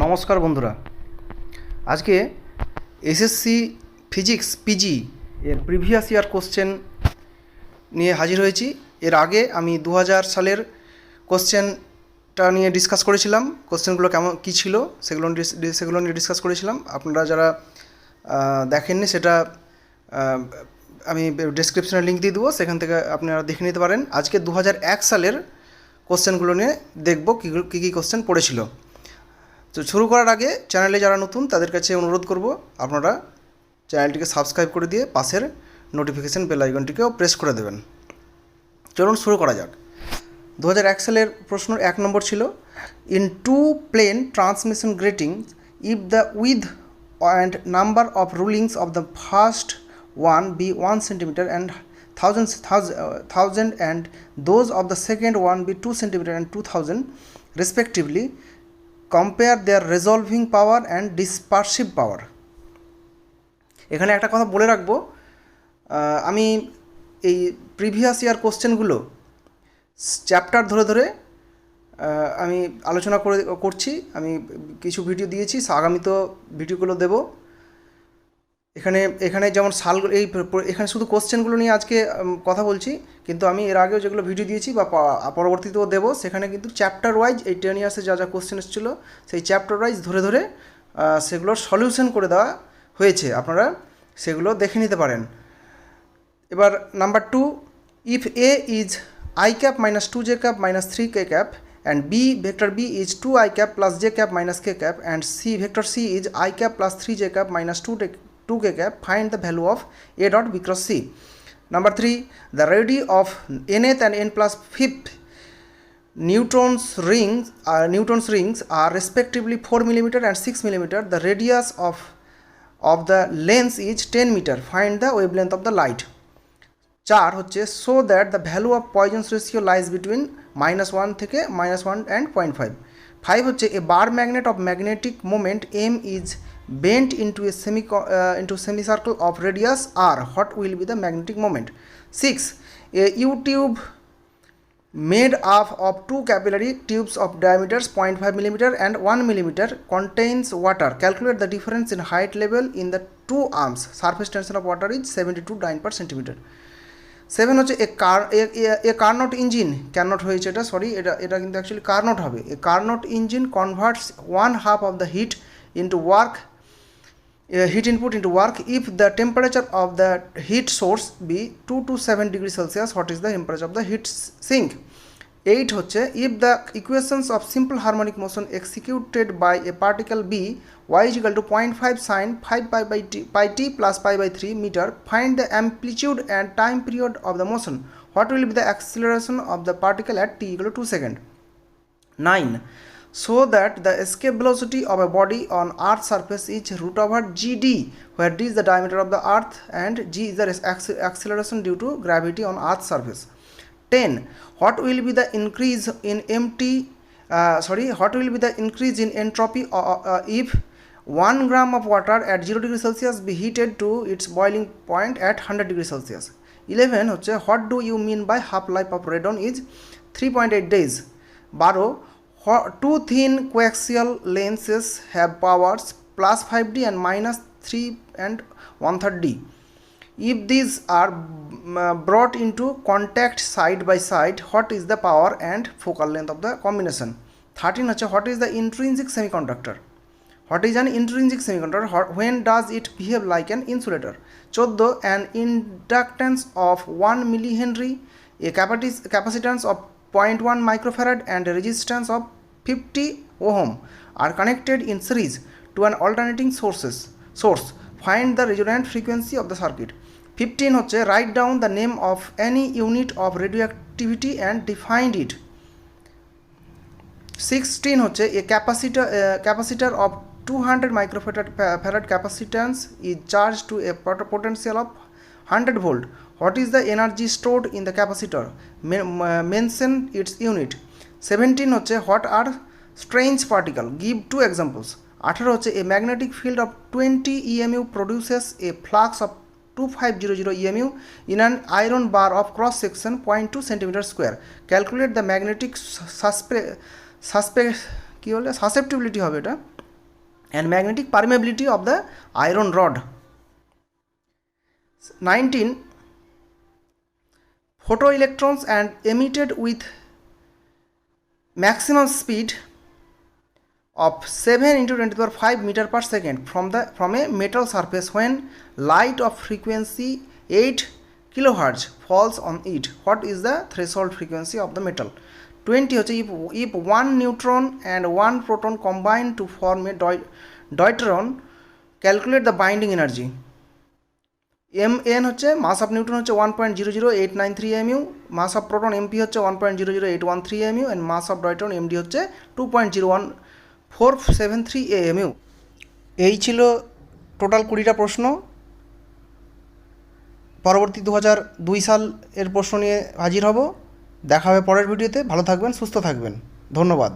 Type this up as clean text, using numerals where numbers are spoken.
নমস্কার বন্ধুরা, আজকে এসএসসি ফিজিক্স পিজি এর প্রিভিয়াস ইয়ার কোশ্চেন নিয়ে হাজির হয়েছি। এর আগে আমি 2000 সালের কোশ্চেনটা নিয়ে ডিসকাস করেছিলাম। কোশ্চেনগুলো কেমন কী ছিল সেগুলো নিয়ে ডিসকাস করেছিলাম। আপনারা যারা দেখেননি সেটা আমি ডেসক্রিপশনে লিঙ্ক দিয়ে দেবো, সেখান থেকে আপনারা দেখে নিতে পারেন। আজকে 2001 সালের কোশ্চেনগুলো নিয়ে দেখব কী কী কোশ্চেন পড়েছিল। তো শুরু করার আগে চ্যানেলে যারা নতুন তাদের কাছে অনুরোধ করব, আপনারা চ্যানেলটিকে সাবস্ক্রাইব করে দিয়ে পাশের নোটিফিকেশান বেল আইকনটিকেও প্রেস করে দেবেন। চলুন শুরু করা যাক। 2001 সালের প্রশ্ন 1 নম্বর ছিল, in to plane transmission grating if the with and number of rulings of the first one be 1 centimeter and thousand and those of the second one be 2 centimeter and 2000 respectively, compare their resolving power and dispersive power. এখানে একটা কথা বলে রাখবো, আমি এই previous year কোশ্চেনগুলো chapter ধরে ধরে আমি আলোচনা করছি। আমি কিছু ভিডিও দিয়েছি, আগামীতেও ভিডিওগুলো দেব। এখানে যেমন সালগুলো এখানে শুধু কোশ্চেনগুলো নিয়ে আজকে কথা বলছি, কিন্তু আমি এর আগেও যেগুলো ভিডিও দিয়েছি বা পরবর্তীতেও দেবো, সেখানে কিন্তু চ্যাপ্টার ওয়াইজ এই 10 ইয়ার্সে যা যা কোশ্চেন এসেছিলো সেই চ্যাপ্টার ওয়াইজ ধরে ধরে সেগুলোর সলিউশন করে দেওয়া হয়েছে। আপনারা সেগুলো দেখে নিতে পারেন। এবার number 2, if A is I cap minus 2 J cap minus 3 K cap and b vector b is 2 I cap plus j cap minus k cap and c vector c is I cap plus 3 j cap minus 2 k cap, find the value of a dot b cross c. Number 3, the radii of nth and n plus 5th Newton's rings are respectively 4 mm and 6 mm. The radius of the lens is 10 meter. Find the wavelength of the light. 4 হচ্ছে, so that the value of Poisson's ratio lies between -1 থেকে -1 and 0.5. 5 হচ্ছে, a bar magnet of magnetic moment m is bent into a semicircle of radius r. What will be the magnetic moment? 6, a U-tube made up of 2 capillary tubes of diameters 0.5 mm and 1 mm contains water. Calculate the difference in height level in the two arms. Surface tension of water is 70 to 9 per centimeter. 7 হচ্ছে, এ Carnot engine, cannot হয়েছে এটা, sorry, এটা কিন্তু actually Carnot হবে। A Carnot engine converts 1/2 of the heat input into work if the temperature of the heat source be 2 to 7 degrees Celsius. What is the temperature of the heat sink? 8 হচ্ছে, if the equations of simple harmonic motion executed by a particle b y is equal to 0.5 sin 5 pi t plus pi by 3 meter, find the amplitude and time period of the motion. What will be the acceleration of the particle at t equal to 2 seconds? 9, so that the escape velocity of a body on earth's surface is root over gd, where d is the diameter of the earth and g is the acceleration due to gravity on earth's surface. 10, what will be the increase in entropy if 1 gram of water at 0 degrees Celsius be heated to its boiling point at 100 degrees Celsius? 11 হচ্ছে, what do you mean by half life of radon is 3.8 days? 12, two thin coaxial lenses have powers plus 5d and minus 3 and 1/3 d. If these are brought into contact side by side, what is the power and focal length of the combination? 13 হচ্ছে, what is the intrinsic semiconductor? What is an intrinsic semiconductor? When does it behave like an insulator? 14, an inductance of 1 millihenry, a capacitance of 0.1 microfarad and a resistance of 50 ohm are connected in series to an alternating source. Find the resonant frequency of the circuit. 15 হচ্ছে, write down the name of any unit of radioactivity and define it. 16 হচ্ছে, a capacitor of 200 microfarad capacitance is charged to a potential of 100 volt. What is the energy stored in the capacitor? Mention its unit. 17 হচ্ছে, what are strange particle? Give 2 examples. 18 হচ্ছে, a magnetic field of 20 EMU produces a flux of 2500 EMU in an iron bar of cross section 0.2 cm square. Calculate the magnetic susceptibility হবে এটা and magnetic permeability of the iron rod. 19. Photoelectrons and emitted with maximum speed of 7 into 10 to the power 5 meter per second from a metal surface when light of frequency 8 kilohertz falls on it. What is the threshold frequency of the metal? 20 হচ্ছে if one neutron and one proton combine to form a deuteron, calculate the binding energy. mn হচ্ছে মাস of neutron হচ্ছে 1.00893 mu, mass of proton mp হচ্ছে 1.00813 mu, and mass of deuteron md হচ্ছে 2.01473 mu. এই ছিল total 20টা প্রশ্ন। পরবর্তী 2002 সাল এর প্রশ্ন নিয়ে হাজির হব। দেখা হবে পরের ভিডিওতে। ভালো থাকবেন, সুস্থ থাকবেন। ধন্যবাদ।